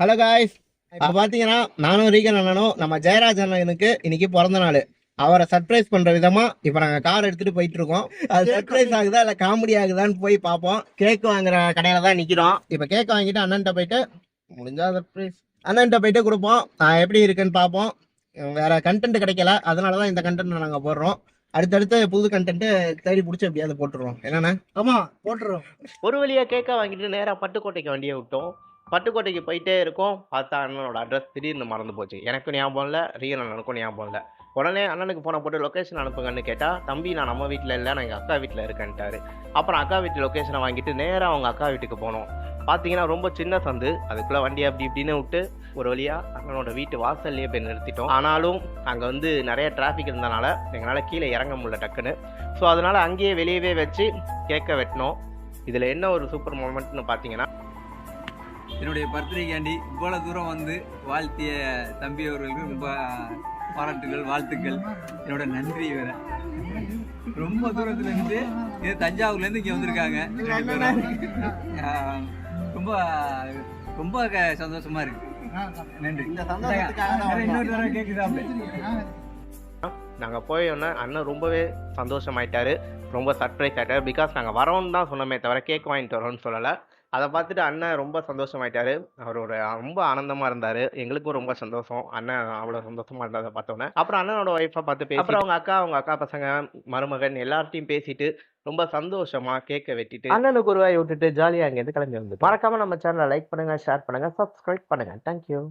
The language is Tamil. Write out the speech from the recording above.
ஹலோ காய்ஸ், இப்போ பார்த்தீங்கன்னா நானும் ரீகன் அண்ணனும் நம்ம ஜெயராஜ் அண்ணனுக்கு இன்னைக்கு பிறந்த நாள். அவரை சர்ப்ரைஸ் பண்ற விதமா இப்போ நாங்கள் கார் எடுத்துட்டு போயிட்டு இருக்கோம். அது சர்ப்ரைஸ் ஆகுதா இல்லை காமெடி ஆகுதான்னு போய் பார்ப்போம். கேக் வாங்குற கடையில தான் நிற்கிறோம். இப்போ கேக் வாங்கிட்டு அண்ணன்ட்ட போயிட்டு முடிஞ்சா சர்ப்ரைஸ் அண்ணன்ட்ட போயிட்டு கொடுப்போம். எப்படி இருக்குன்னு பார்ப்போம். வேற கண்டென்ட் கிடைக்கல, அதனால தான் இந்த கண்டென்ட் நாங்கள் போடுறோம். அடுத்தடுத்து புது கண்டென்ட் தேடி பிடிச்சி எப்படியாவது போட்டுருவோம். என்னண்ணா? ஆமா போட்டுருவோம். ஒரு வழியா கேக்க வாங்கிட்டு நேரா பட்டுக்கோட்டைக்கு வண்டியை விட்டோம். பட்டுக்கோட்டைக்கு போயிட்டே இருக்கோம். பார்த்தா அண்ணனோட அட்ரஸ் திடீர்னு மறந்து போச்சு. எனக்கும் ஞாபகம் இல்லை, ரீகன் அண்ணனுக்கும் ஞாபகம் இல்லை. உடனே அண்ணனுக்கு ஃபோனை போட்டு லொக்கேஷன் அனுப்புங்கன்னு கேட்டால், தம்பி நான் நம்ம வீட்டில் இல்லை, நான் எங்கள் அக்கா வீட்டில் இருக்கேன்ட்டாரு. அப்புறம் அக்கா வீட்டு லொக்கேஷனை வாங்கிட்டு நேராக அவங்க அக்கா வீட்டுக்கு போனோம். பார்த்தீங்கன்னா ரொம்ப சின்ன சந்து, அதுக்குள்ளே வண்டி அப்படி இப்படின்னு விட்டு ஒரு வழியாக அண்ணனோட வீட்டு வாசல்லையே போய் நிறுத்திட்டோம். ஆனாலும் அங்கே வந்து நிறைய டிராஃபிக் இருந்தனால எங்களால் கீழே இறங்க முடியல டக்குன்னு. ஸோ அதனால் அங்கேயே வெளியவே வச்சு கேக்க வெட்டினோம். இதில் என்ன ஒரு சூப்பர் மூமெண்ட்னு பார்த்தீங்கன்னா, என்னுடைய பர்த்டேக்காண்டி இவ்வளோ தூரம் வந்து வாழ்த்திய தம்பி அவர்களுக்கு ரொம்ப பாராட்டுகள், வாழ்த்துக்கள். என்னோட நன்றி வேற. ரொம்ப தூரத்துலேருந்து இது தஞ்சாவூர்லேருந்து இங்கே வந்திருக்காங்க ரெண்டு பேரும். ரொம்ப ரொம்ப சந்தோஷமா இருக்கு. நன்றி. இந்த சந்தோஷத்துக்காக இன்னொரு தடவை கேட்குதாப்ல. நாங்கள் போயோன்னே அண்ணன் ரொம்பவே சந்தோஷமாயிட்டாரு, ரொம்ப சர்ப்ரைஸ் ஆகிட்டார். பிகாஸ் நாங்கள் வரோன்னு தான் சொன்னோமே தவிர கேக் வாங்கிட்டு வரோன்னு சொல்லலை. அதை பார்த்துட்டு அண்ணன் ரொம்ப சந்தோஷமாயிட்டாரு. அவரோட ரொம்ப ஆனந்தமாக இருந்தார். எங்களுக்கும் ரொம்ப சந்தோஷம், அண்ணன் அவ்வளோ சந்தோஷமாக இருந்ததை பார்த்தோன்னே. அப்புறம் அண்ணனோட ஒய்ஃபை பார்த்து பேசி, அப்புறம் அவங்க அக்கா பசங்க, மருமகன் எல்லார்ட்டையும் பேசிட்டு ரொம்ப சந்தோஷமாக கேக்கை வெட்டிட்டு அண்ணனுக்கு ஒரு வாய் விட்டுட்டு ஜாலியாக அங்கேருந்து கிளம்பி வந்து. மறக்காமல் நம்ம சேனலை லைக் பண்ணுங்கள், ஷேர் பண்ணுங்கள், சப்ஸ்கிரைப் பண்ணுங்கள். தேங்க்யூ.